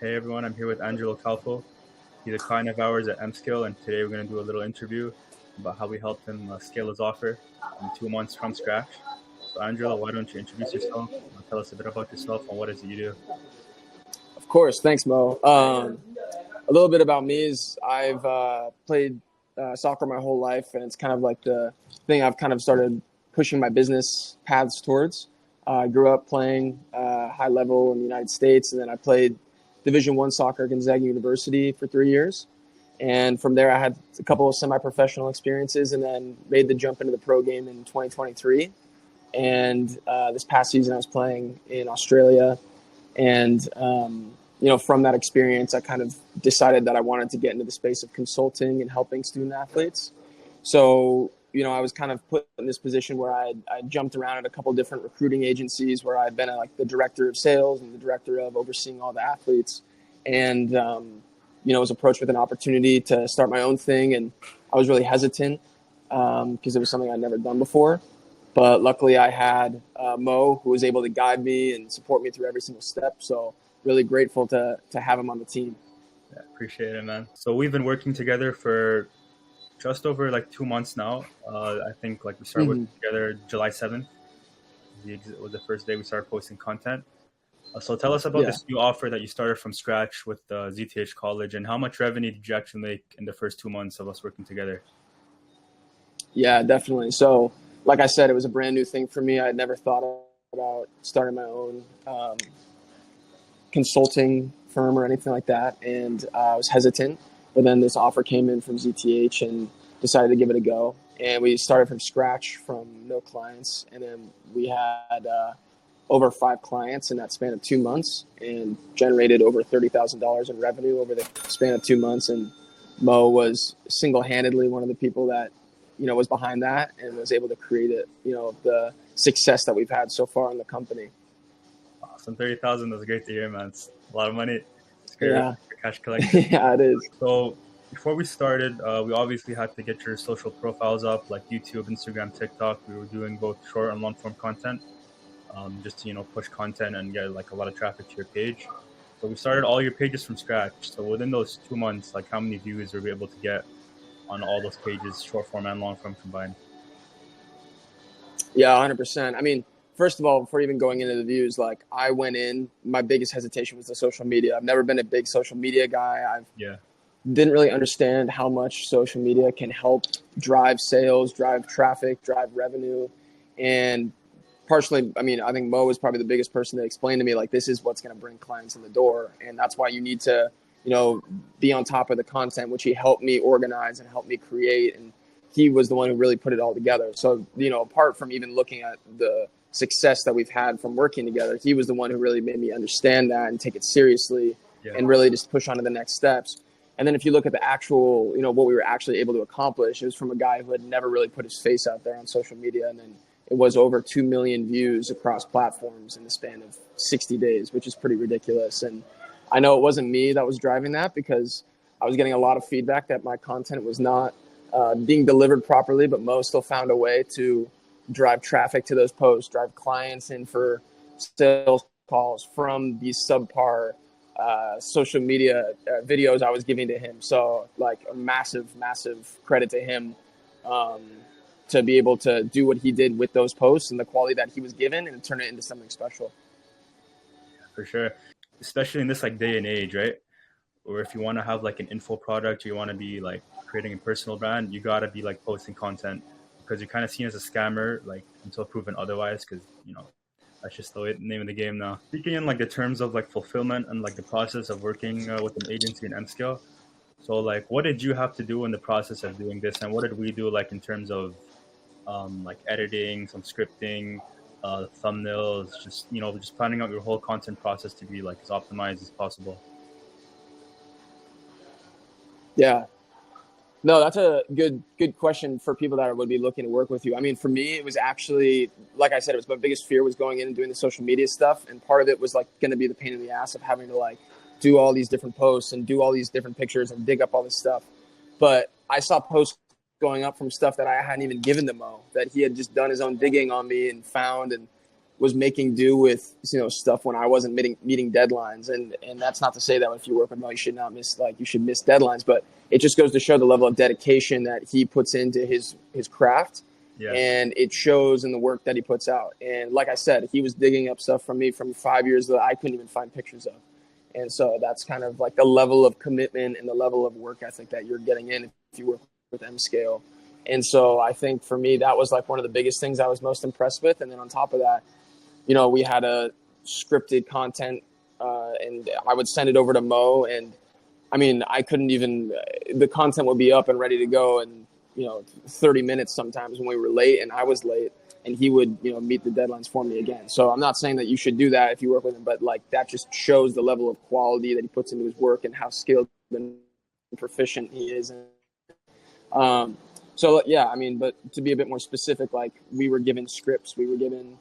Hey everyone, I'm here with Angelo. He's a client of ours at MSkill, and today we're going to do a little interview about how we helped him scale his offer in 2 months from scratch. So, Angelo, why don't you introduce yourself? Tell us a bit about yourself and what is it you do? Of course. Thanks, Mo. A little bit about me is I've played soccer my whole life, and it's kind of like the thing I've kind of started pushing my business paths towards. I grew up playing high level in the United States, and then I played Division I soccer at Gonzaga University for 3 years. And from there, I had a couple of semi-professional experiences and then made the jump into the pro game in 2023. And this past season, I was playing in Australia. And, from that experience, I kind of decided that I wanted to get into the space of consulting and helping student athletes. So, I was kind of put in this position where I jumped around at a couple different recruiting agencies where I'd been like the director of sales and the director of overseeing all the athletes. And, was approached with an opportunity to start my own thing. And I was really hesitant because it was something I'd never done before. But luckily I had Mo, who was able to guide me and support me through every single step. So really grateful to have him on the team. Yeah, appreciate it, man. So we've been working together for just over 2 months now. I think we started working together July 7th. It was the first day we started posting content. So tell us about this new offer that you started from scratch with ZTH College, and how much revenue did you actually make in the first 2 months of us working together? Yeah, definitely. So like I said, it was a brand new thing for me. I had never thought about starting my own consulting firm or anything like that. And I was hesitant, but then this offer came in from ZTH and decided to give it a go. And we started from scratch from no clients. And then we had over 5 clients in that span of 2 months and generated over $30,000 in revenue over the span of 2 months. And Mo was single-handedly one of the people that, was behind that and was able to create it, the success that we've had so far in the company. Awesome. 30,000, that's great to hear, man. It's a lot of money. It's great for cash collection. Yeah, it is. So before we started, we obviously had to get your social profiles up, like YouTube, Instagram, TikTok. We were doing both short and long form content, just to, push content and get a lot of traffic to your page. So we started all your pages from scratch. So within those 2 months, how many views were we able to get on all those pages, short form and long form combined? Yeah, 100%. I mean, first of all, before even going into the views, I went in, my biggest hesitation was the social media. I've never been a big social media guy. Didn't really understand how much social media can help drive sales, drive traffic, drive revenue. And partially, I mean, I think Mo was probably the biggest person that explained to me, this is what's going to bring clients in the door. And that's why you need to, be on top of the content, which he helped me organize and help me create. And he was the one who really put it all together. So, apart from even looking at the success that we've had from working together, he was the one who really made me understand that and take it seriously and really just push on to the next steps. And then if you look at the actual, what we were actually able to accomplish, it was from a guy who had never really put his face out there on social media. And then it was over 2 million views across platforms in the span of 60 days, which is pretty ridiculous. And I know it wasn't me that was driving that because I was getting a lot of feedback that my content was not being delivered properly, but Mo still found a way to drive traffic to those posts, drive clients in for sales calls from these subpar social media videos I was giving to him. So a massive credit to him to be able to do what he did with those posts and the quality that he was given and turn it into something special. For sure. Especially in this day and age, right? Or if you want to have an info product, or you want to be creating a personal brand, you got to be posting content, because you're kind of seen as a scammer until proven otherwise, because that's just the name of the game now. Speaking in the terms of fulfillment and the process of working with an agency in MSkill, so what did you have to do in the process of doing this, and what did we do in terms of editing, some scripting, thumbnails, just planning out your whole content process to be as optimized as possible? Yeah. No, that's a good question for people that would be looking to work with you. I mean, for me, it was actually, like I said, it was my biggest fear was going in and doing the social media stuff. And part of it was going to be the pain in the ass of having to do all these different posts and do all these different pictures and dig up all this stuff. But I saw posts going up from stuff that I hadn't even given to Mo, that he had just done his own digging on me and found. And was making do with, stuff when I wasn't meeting deadlines. And that's not to say that if you work with Mo, you should not miss, you should miss deadlines, but it just goes to show the level of dedication that he puts into his craft. Yeah. And it shows in the work that he puts out. And like I said, he was digging up stuff from me from 5 years that I couldn't even find pictures of. And so that's kind of like the level of commitment and the level of work ethic that you're getting in if you work with M-Scale. And so I think for me, that was like one of the biggest things I was most impressed with. And then on top of that, we had a scripted content and I would send it over to Mo. And I mean, I couldn't even, the content would be up and ready to go. And, 30 minutes sometimes when we were late and I was late, and he would, meet the deadlines for me again. So I'm not saying that you should do that if you work with him, but that just shows the level of quality that he puts into his work and how skilled and proficient he is. So yeah, I mean, but to be a bit more specific, we were given scripts, we were given,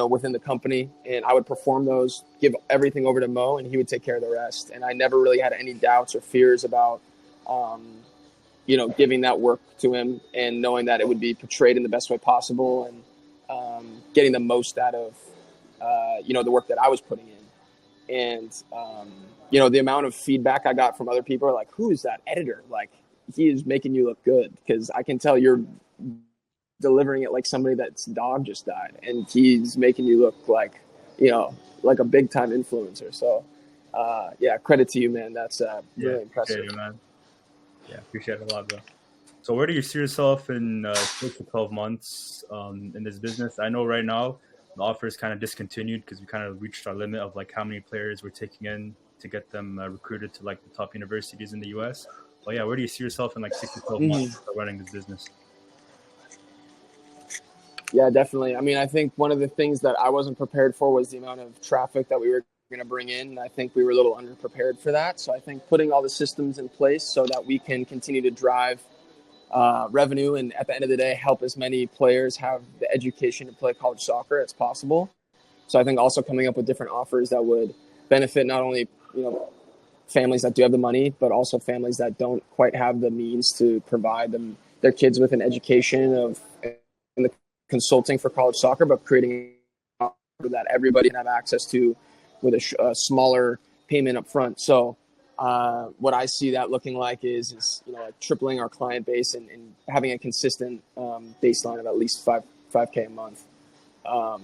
within the company, and I would perform those, give everything over to Mo, and he would take care of the rest. And I never really had any doubts or fears about, giving that work to him and knowing that it would be portrayed in the best way possible and getting the most out of, the work that I was putting in. And, the amount of feedback I got from other people are like, who is that editor? He is making you look good, because I can tell you're delivering it like somebody that's dog just died, and he's making you look like a big time influencer. So credit to you, man. That's really impressive. You, man. Yeah, appreciate it a lot, bro. So where do you see yourself in 6 to 12 months in this business? I know right now the offer is kind of discontinued because we kind of reached our limit of how many players we're taking in to get them recruited to the top universities in the US. But yeah, where do you see yourself in 6 to 12 months running this business? Yeah, definitely. I mean, I think one of the things that I wasn't prepared for was the amount of traffic that we were going to bring in. I think we were a little underprepared for that. So I think putting all the systems in place so that we can continue to drive revenue and at the end of the day, help as many players have the education to play college soccer as possible. So I think also coming up with different offers that would benefit not only, families that do have the money, but also families that don't quite have the means to provide their kids with an education in the consulting for college soccer, but creating an offer that everybody can have access to with a smaller payment up front. So what I see that looking like is tripling our client base and having a consistent baseline of at least 5K a month. I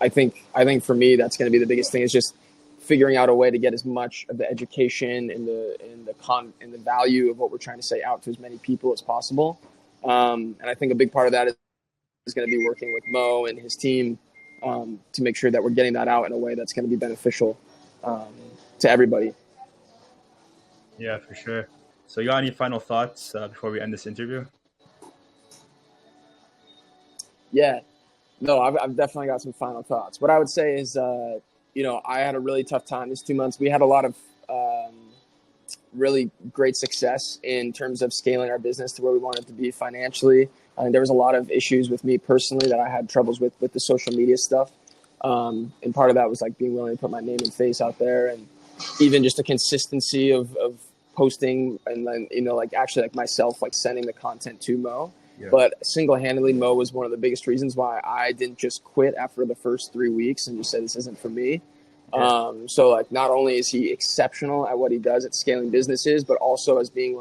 think for me, that's going to be the biggest thing, is just figuring out a way to get as much of the education and the value of what we're trying to say out to as many people as possible. And I think a big part of that is going to be working with Mo and his team to make sure that we're getting that out in a way that's going to be beneficial to everybody. Yeah, for sure. So you got any final thoughts before we end this interview? Yeah, no, I've definitely got some final thoughts. What I would say is, I had a really tough time these 2 months. We had a lot of really great success in terms of scaling our business to where we wanted to be financially. There was a lot of issues with me personally that I had troubles with the social media stuff. And part of that was being willing to put my name and face out there, and even just the consistency of posting, and then, actually myself, sending the content to Mo. Yeah. But single-handedly, Mo was one of the biggest reasons why I didn't just quit after the first 3 weeks and just say, this isn't for me. Yeah. So not only is he exceptional at what he does at scaling businesses, but also as being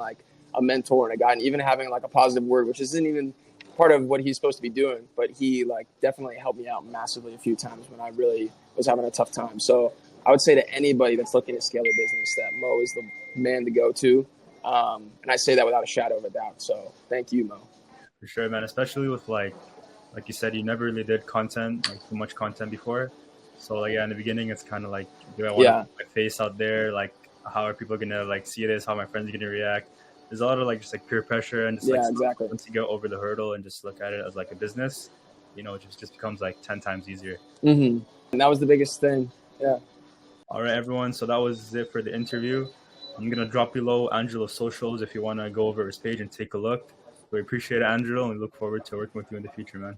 a mentor and a guide, and even having a positive word, which isn't even part of what he's supposed to be doing. But he definitely helped me out massively a few times when I really was having a tough time. So I would say to anybody that's looking to scale their business that Mo is the man to go to. And I say that without a shadow of a doubt. So thank you, Mo. For sure, man. Especially with like you said, you never really did content, too much content before. So in the beginning, it's kind of do I want to put my face out there? How are people gonna see this? How my friends are gonna react? There's a lot of just peer pressure, and just exactly. Once you go over the hurdle and just look at it as a business, it just becomes 10 times easier. Mm-hmm. And that was the biggest thing. Yeah. All right, everyone. So that was it for the interview. I'm gonna drop below Angelo's socials if you want to go over his page and take a look. We appreciate it, Angelo, and we look forward to working with you in the future, man.